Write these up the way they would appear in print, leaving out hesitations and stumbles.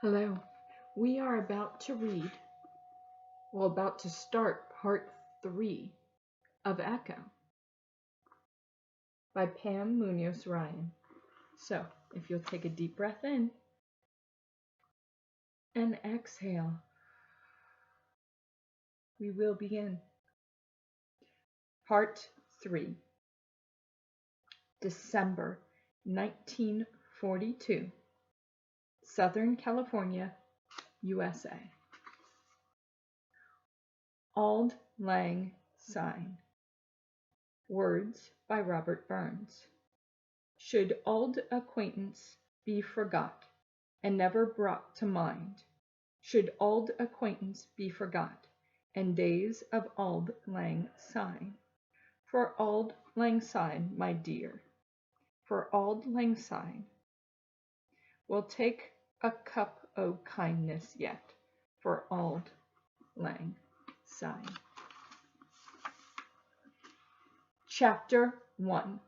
Hello. We are about to start part 3 of Echo by Pam Munoz Ryan. So, if you'll take a deep breath in and exhale, we will begin. Part 3, December 1942, Southern California, USA. Auld Lang Syne. Words by Robert Burns. Should auld acquaintance be forgot, and never brought to mind, should auld acquaintance be forgot, and days of auld lang syne, for auld lang syne, my dear, for auld lang syne, we'll take a cup o' kindness yet, for auld lang syne. Chapter 1.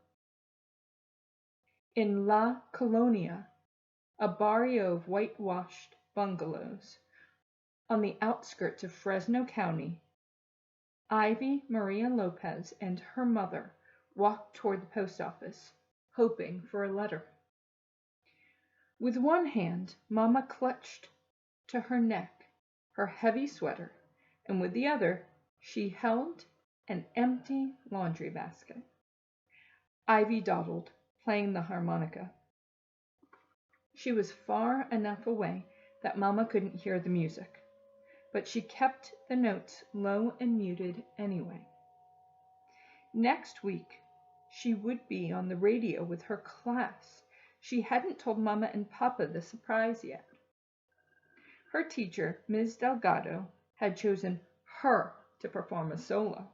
In La Colonia, a barrio of whitewashed bungalows on the outskirts of Fresno County, Ivy Maria Lopez and her mother walked toward the post office, hoping for a letter. With one hand, Mama clutched to her neck her heavy sweater, and with the other she held an empty laundry basket. Ivy dawdled, playing the harmonica. She was far enough away that Mama couldn't hear the music, but she kept the notes low and muted anyway. Next week, she would be on the radio with her class. She hadn't told Mama and Papa the surprise yet. Her teacher, Ms. Delgado, had chosen her to perform a solo.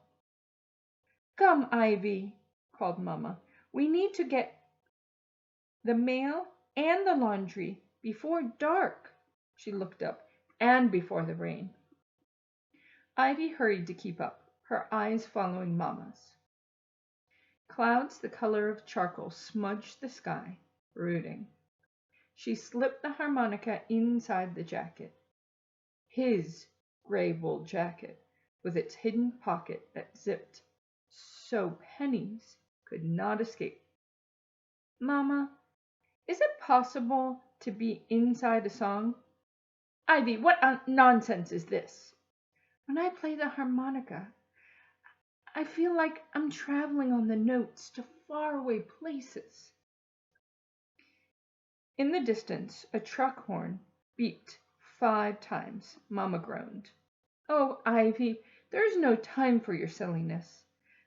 "Come, Ivy," called Mama. "We need to get the mail and the laundry before dark." She looked up. "And before the rain." Ivy hurried to keep up, her eyes following Mama's. Clouds the color of charcoal smudged the sky, brooding. She slipped the harmonica inside the jacket. His gray wool jacket, with its hidden pocket that zipped so pennies could not escape. "Mama, is it possible to be inside a song?" "Ivy, what nonsense is this?" "When I play the harmonica, I feel like I'm traveling on the notes to faraway places." In the distance, a truck horn beeped 5 times. Mama groaned. "Oh, Ivy, there's no time for your silliness.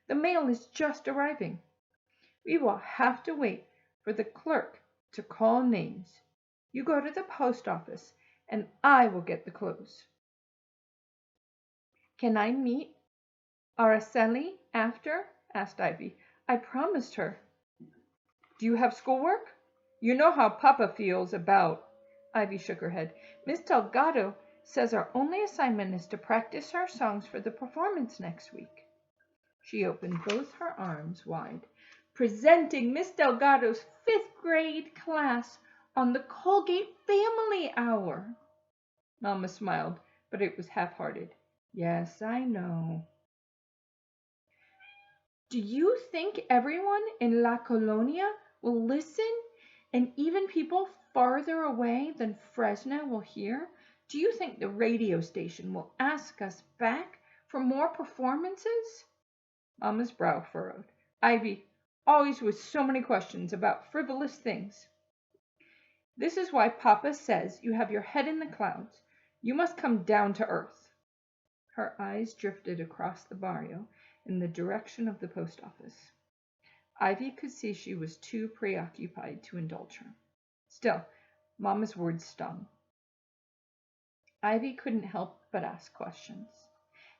The mail is just arriving. We will have to wait for the clerk to call names. You go to the post office, and I will get the clothes." "Can I meet Araceli after?" asked Ivy. "I promised her." "Do you have schoolwork? You know how Papa feels about—" Ivy shook her head. "Miss Delgado says our only assignment is to practice our songs for the performance next week." She opened both her arms wide. "Presenting Miss Delgado's 5th grade class on the Colgate Family Hour." Mama smiled, but it was half-hearted. "Yes, I know." "Do you think everyone in La Colonia will listen, and even people farther away than Fresno will hear? Do you think the radio station will ask us back for more performances?" Mama's brow furrowed. "Ivy, always with so many questions about frivolous things. This is why Papa says you have your head in the clouds. You must come down to earth." Her eyes drifted across the barrio in the direction of the post office. Ivy could see she was too preoccupied to indulge her. Still, Mama's words stung. Ivy couldn't help but ask questions.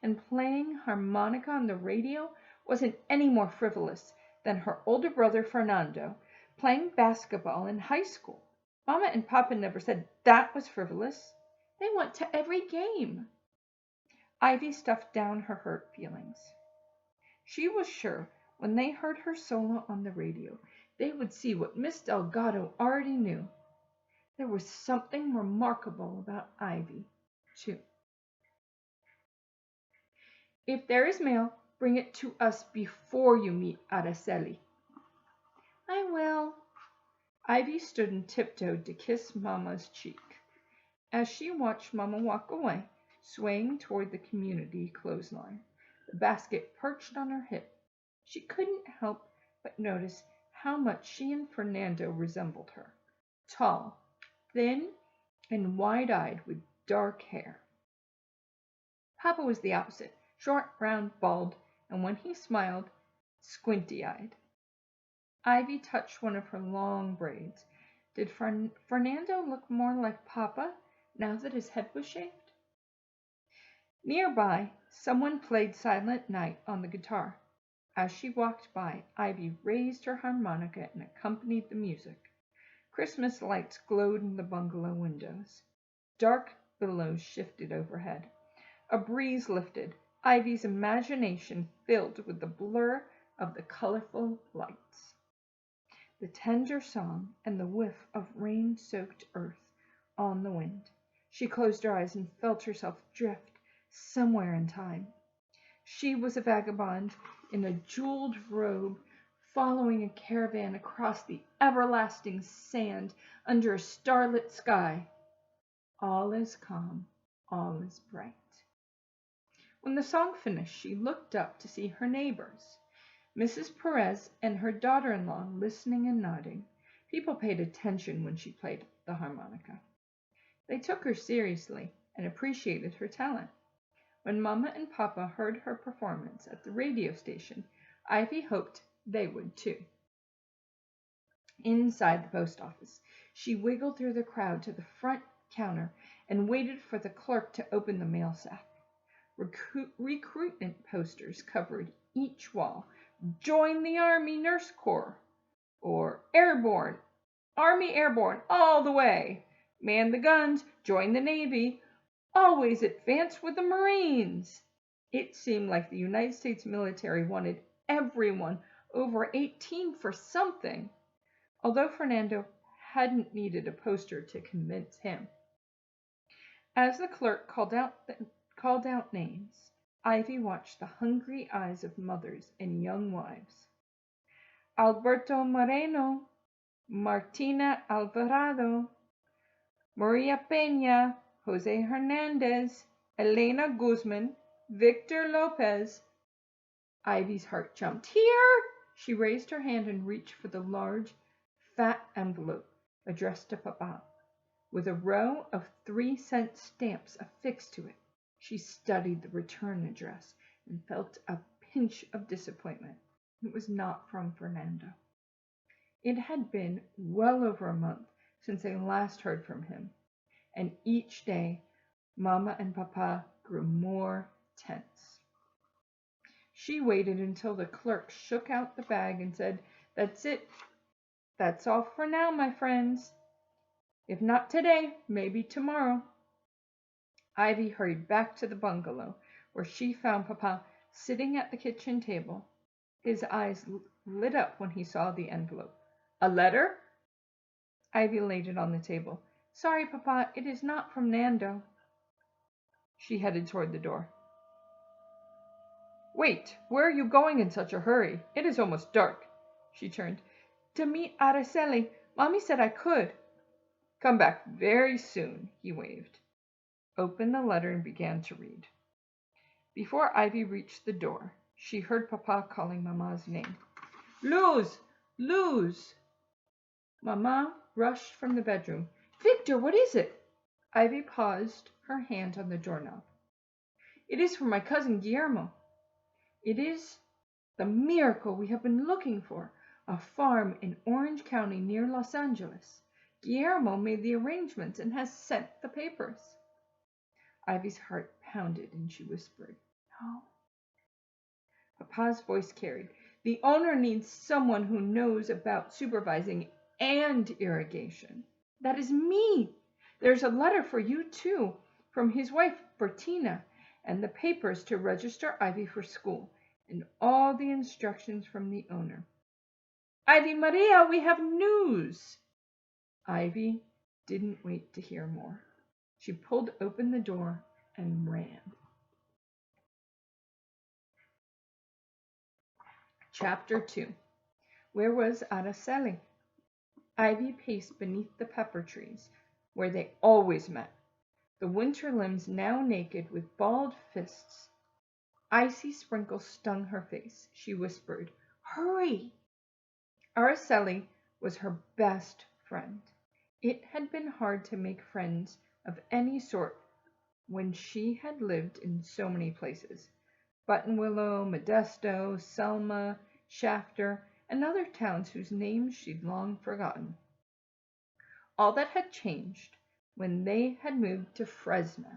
And playing harmonica on the radio wasn't any more frivolous than her older brother Fernando playing basketball in high school. Mama and Papa never said that was frivolous. They went to every game. Ivy stuffed down her hurt feelings. She was sure when they heard her solo on the radio, they would see what Miss Delgado already knew, There was something remarkable about Ivy, too. If there is mail, bring it to us before you meet Araceli. I will. Ivy stood and tiptoed to kiss Mamma's cheek. As she watched Mamma walk away, swaying toward the community clothesline, the basket perched on her hip, she couldn't help but notice how much she and Fernando resembled her. Tall, thin, and wide-eyed with dark hair. Papa was the opposite, short, round, bald, and when he smiled, squinty-eyed. Ivy touched one of her long braids. Did Fernando look more like Papa now that his head was shaved? Nearby, someone played Silent Night on the guitar. As she walked by, Ivy raised her harmonica and accompanied the music. Christmas lights glowed in the bungalow windows. Dark billows shifted overhead. A breeze lifted. Ivy's imagination filled with the blur of the colorful lights. The tender song and the whiff of rain-soaked earth on the wind. She closed her eyes and felt herself drift somewhere in time. She was a vagabond in a jeweled robe, following a caravan across the everlasting sand under a starlit sky. All is calm, all is bright. When the song finished, she looked up to see her neighbors, Mrs. Perez and her daughter-in-law, listening and nodding. People paid attention when she played the harmonica. They took her seriously and appreciated her talent. When Mama and Papa heard her performance at the radio station, Ivy hoped they would too. Inside the post office, she wiggled through the crowd to the front counter and waited for the clerk to open the mail sack. Recruitment posters covered each wall. Join the Army Nurse Corps, or Airborne, Army Airborne all the way. Man the guns, join the Navy, always advance with the Marines. It seemed like the United States military wanted everyone over 18 for something, although Fernando hadn't needed a poster to convince him. As the clerk called out names, Ivy watched the hungry eyes of mothers and young wives. Alberto Moreno, Martina Alvarado, Maria Peña, Jose Hernandez, Elena Guzman, Victor Lopez. Ivy's heart jumped. Here! She raised her hand and reached for the large, fat envelope addressed to Papa, with a row of 3-cent stamps affixed to it. She studied the return address and felt a pinch of disappointment. It was not from Fernando. It had been well over a month since they last heard from him, and each day Mama and Papa grew more tense. She waited until the clerk shook out the bag and said, "That's it. That's all for now, my friends. If not today, maybe tomorrow." Ivy hurried back to the bungalow, where she found Papa sitting at the kitchen table. His eyes lit up when he saw the envelope. "A letter?" Ivy laid it on the table. "Sorry, Papa, it is not from Nando." She headed toward the door. "Wait, where are you going in such a hurry? It is almost dark." She turned. "To meet Araceli. Mommy said I could." "Come back very soon," he waved, opened the letter and began to read. Before Ivy reached the door, she heard Papa calling Mama's name. "Luz! Luz!" Mama rushed from the bedroom. "Victor, what is it?" Ivy paused, her hand on the doorknob. "It is for my cousin Guillermo. It is the miracle we have been looking for, a farm in Orange County near Los Angeles. Guillermo made the arrangements and has sent the papers." Ivy's heart pounded and she whispered, "No." Papa's voice carried. "The owner needs someone who knows about supervising and irrigation. That is me. There's a letter for you, too, from his wife, Bertina, and the papers to register Ivy for school, and all the instructions from the owner." "Ivy Maria, we have news!" Ivy didn't wait to hear more. She pulled open the door and ran. Chapter 2. Where was Araceli? Ivy paced beneath the pepper trees, where they always met, the winter limbs now naked with balled fists. Icy sprinkles stung her face. She whispered, "Hurry!" Araceli was her best friend. It had been hard to make friends of any sort when she had lived in so many places. Buttonwillow, Modesto, Selma, Shafter, and other towns whose names she'd long forgotten. All that had changed when they had moved to Fresno.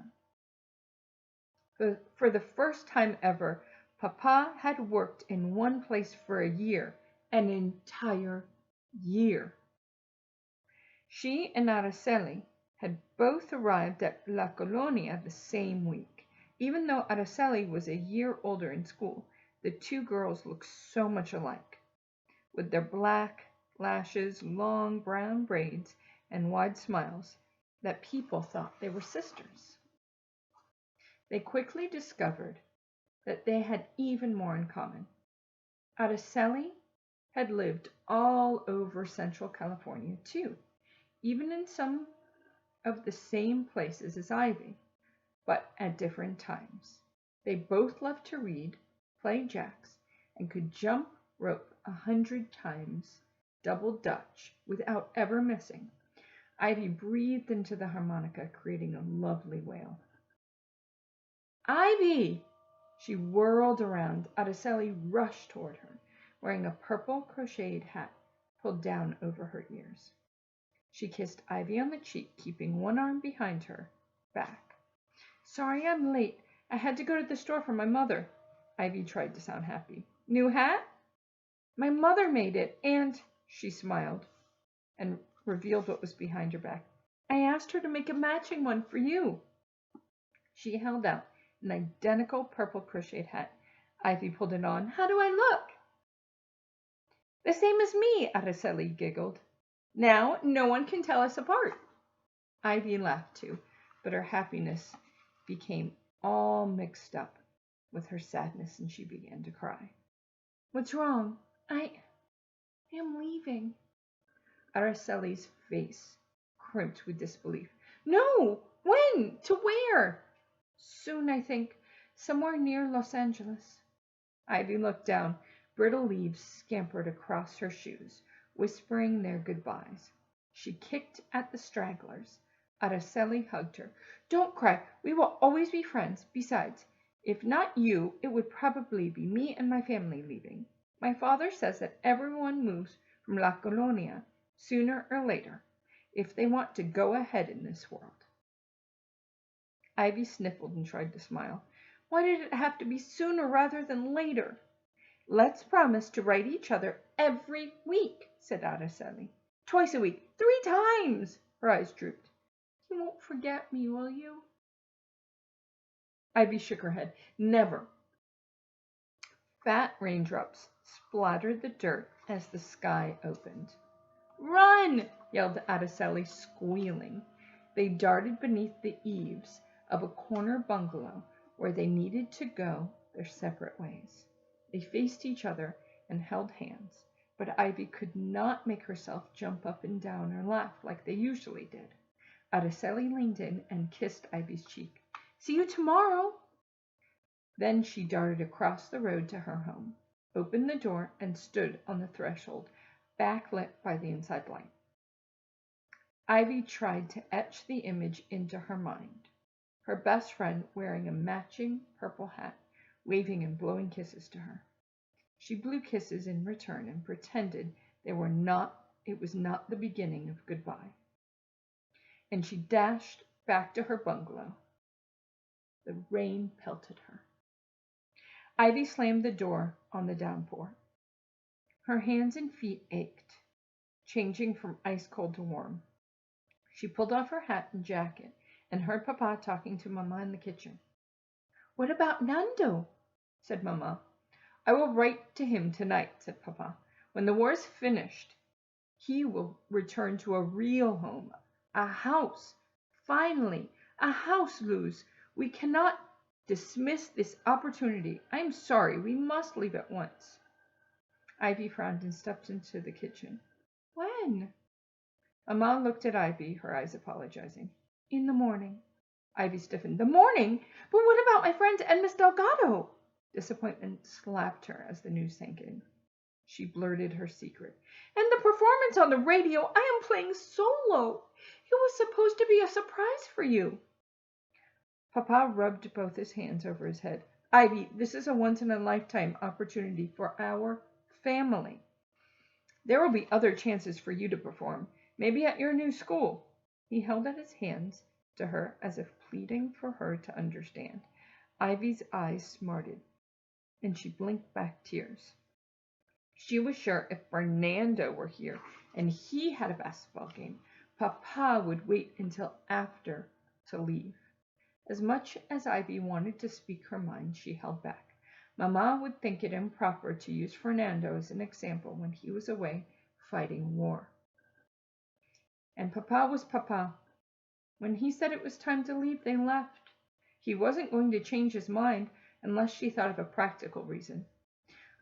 For the first time ever, Papa had worked in one place for a year, an entire year. She and Araceli had both arrived at La Colonia the same week. Even though Araceli was a year older in school, the two girls looked so much alike. With their black lashes, long brown braids, and wide smiles, that people thought they were sisters. They quickly discovered that they had even more in common. Araceli had lived all over Central California too, even in some of the same places as Ivy, but at different times. They both loved to read, play jacks, and could jump rope 100 times double Dutch without ever missing. Ivy breathed into the harmonica, creating a lovely wail. "Ivy!" She whirled around. Araceli rushed toward her, wearing a purple crocheted hat pulled down over her ears. She kissed Ivy on the cheek, keeping one arm behind her back. "Sorry I'm late. I had to go to the store for my mother." Ivy tried to sound happy. "New hat?" "My mother made it, and," she smiled and revealed what was behind her back, "I asked her to make a matching one for you." She held out an identical purple crocheted hat. Ivy pulled it on. "How do I look?" "The same as me," Araceli giggled. "Now no one can tell us apart." Ivy laughed too, but her happiness became all mixed up with her sadness, and she began to cry. "What's wrong?" I am leaving." Araceli's face crimped with disbelief. "No! When? To where?" "Soon, I think. Somewhere near Los Angeles." Ivy looked down. Brittle leaves scampered across her shoes, whispering their goodbyes. She kicked at the stragglers. Araceli hugged her. "Don't cry. We will always be friends. Besides, if not you, it would probably be me and my family leaving. My father says that everyone moves from La Colonia sooner or later, if they want to go ahead in this world." Ivy sniffled and tried to smile. "Why did it have to be sooner rather than later?" "Let's promise to write each other every week," said Araceli. "Twice a week, 3 times!" Her eyes drooped. "You won't forget me, will you?" Ivy shook her head. "Never." Fat raindrops splattered the dirt as the sky opened. "Run!" yelled Araceli, squealing. They darted beneath the eaves of a corner bungalow where they needed to go their separate ways. They faced each other and held hands, but Ivy could not make herself jump up and down or laugh like they usually did. Araceli leaned in and kissed Ivy's cheek. "See you tomorrow." Then she darted across the road to her home, opened the door, and stood on the threshold, backlit by the inside light. Ivy tried to etch the image into her mind. Her best friend wearing a matching purple hat, waving and blowing kisses to her. She blew kisses in return and pretended it was not the beginning of goodbye. And she dashed back to her bungalow. The rain pelted her. Ivy slammed the door on the downpour. Her hands and feet ached, changing from ice cold to warm. She pulled off her hat and jacket and heard Papa talking to Mama in the kitchen. "What about Nando?" said Mama. "I will write to him tonight," said Papa. "When the war is finished, he will return to a real home, A house! Finally! A house, Luz! We cannot dismiss this opportunity. I am sorry. We must leave at once. Ivy frowned and stepped into the kitchen. When? Mama looked at Ivy, her eyes apologizing. In the morning. Ivy stiffened. The morning? But what about my friends and Miss Delgado? Disappointment slapped her as the news sank in. She blurted her secret. And the performance on the radio, I am playing solo. It was supposed to be a surprise for you. Papa rubbed both his hands over his head. Ivy, this is a once-in-a-lifetime opportunity for our family. There will be other chances for you to perform, maybe at your new school. He held out his hands to her as if pleading for her to understand. Ivy's eyes smarted, and she blinked back tears. She was sure if Fernando were here and he had a basketball game, Papa would wait until after to leave. As much as Ivy wanted to speak her mind, she held back. Mama would think it improper to use Fernando as an example when he was away fighting war. And Papa was Papa. When he said it was time to leave, they left. He wasn't going to change his mind unless she thought of a practical reason.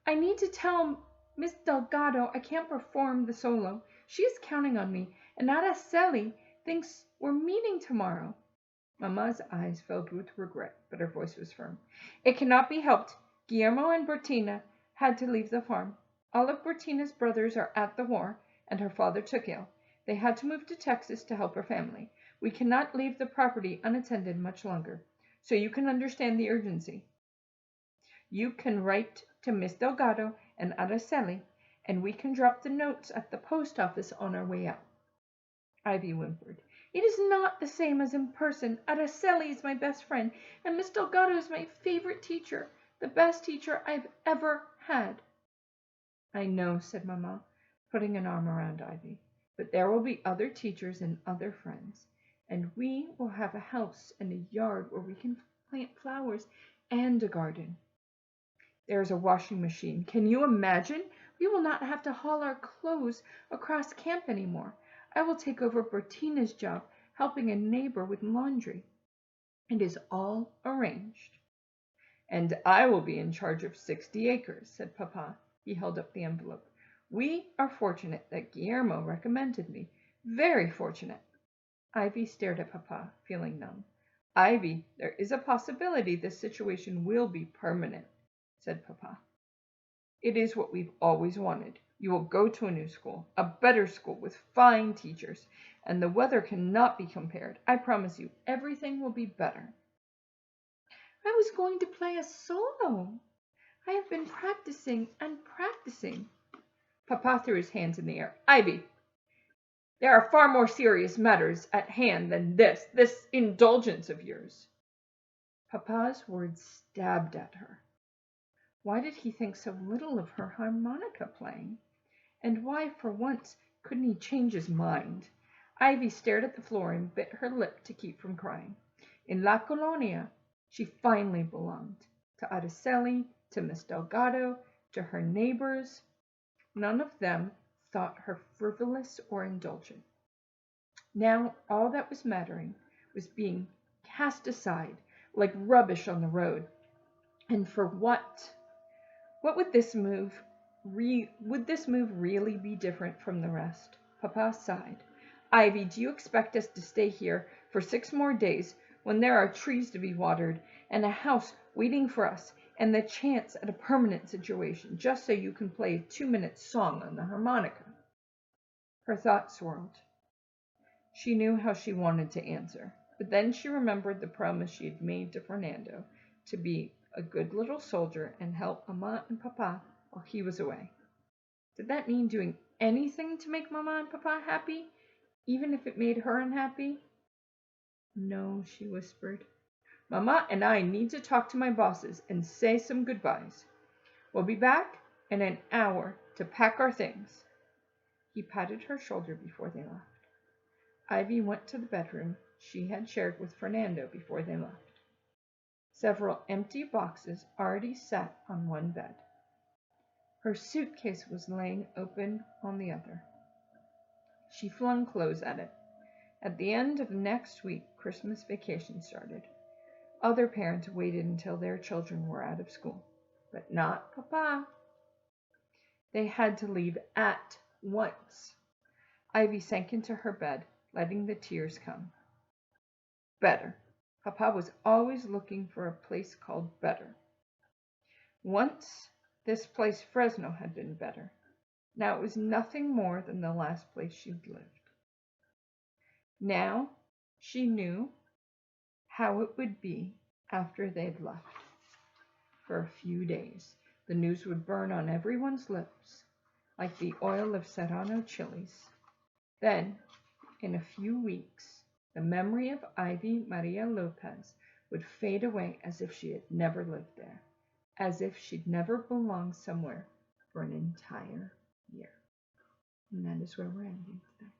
I need to tell Miss Delgado I can't perform the solo. She is counting on me, and Araceli thinks we're meeting tomorrow. Mama's eyes filled with regret, but her voice was firm. It cannot be helped. Guillermo and Bertina had to leave the farm. All of Bertina's brothers are at the war, and her father took ill. They had to move to Texas to help her family. We cannot leave the property unattended much longer, so you can understand the urgency. You can write to Miss Delgado and Araceli, and we can drop the notes at the post office on our way out. Ivy whimpered. It is not the same as in person. Araceli is my best friend, and Miss Delgado is my favorite teacher, the best teacher I've ever had. I know, said Mama, putting an arm around Ivy, but there will be other teachers and other friends, and we will have a house and a yard where we can plant flowers and a garden. There is a washing machine. Can you imagine? We will not have to haul our clothes across camp anymore. I will take over Bertina's job, helping a neighbor with laundry. It is all arranged. And I will be in charge of 60 acres, said Papa. He held up the envelope. We are fortunate that Guillermo recommended me. Very fortunate. Ivy stared at Papa, feeling numb. Ivy, there is a possibility this situation will be permanent, said Papa. It is what we've always wanted. You will go to a new school, a better school with fine teachers, and the weather cannot be compared. I promise you, everything will be better. I was going to play a solo. I have been practicing and practicing. Papa threw his hands in the air. Ivy, there are far more serious matters at hand than this indulgence of yours. Papa's words stabbed at her. Why did he think so little of her harmonica playing? And why, for once, couldn't he change his mind? Ivy stared at the floor and bit her lip to keep from crying. In La Colonia, she finally belonged. To Araceli, to Miss Delgado, to her neighbors. None of them thought her frivolous or indulgent. Now all that was mattering was being cast aside like rubbish on the road. And for what? What would this move really be different from the rest? Papa sighed. Ivy, do you expect us to stay here for 6 more days when there are trees to be watered and a house waiting for us and the chance at a permanent situation just so you can play a 2-minute song on the harmonica? Her thoughts swirled. She knew how she wanted to answer, but then she remembered the promise she had made to Fernando to be a good little soldier and help Mama and Papa while he was away. Did that mean doing anything to make Mama and Papa happy, even if it made her unhappy? No, she whispered. Mama and I need to talk to my bosses and say some goodbyes. We'll be back in an hour to pack our things. He patted her shoulder before they left. Ivy went to the bedroom she had shared with Fernando before they left. Several empty boxes already sat on one bed. Her suitcase was laying open on the other. She flung clothes at it. At the end of next week, Christmas vacation started. Other parents waited until their children were out of school, but not Papa. They had to leave at once. Ivy sank into her bed, letting the tears come. Better. Papa was always looking for a place called Better. Once, this place Fresno had been better. Now it was nothing more than the last place she'd lived. Now she knew how it would be after they'd left. For a few days, the news would burn on everyone's lips, like the oil of Serrano chilies. Then, in a few weeks, the memory of Ivy Maria Lopez would fade away as if she had never lived there, as if she'd never belonged somewhere for an entire year. And that is where we're ending today.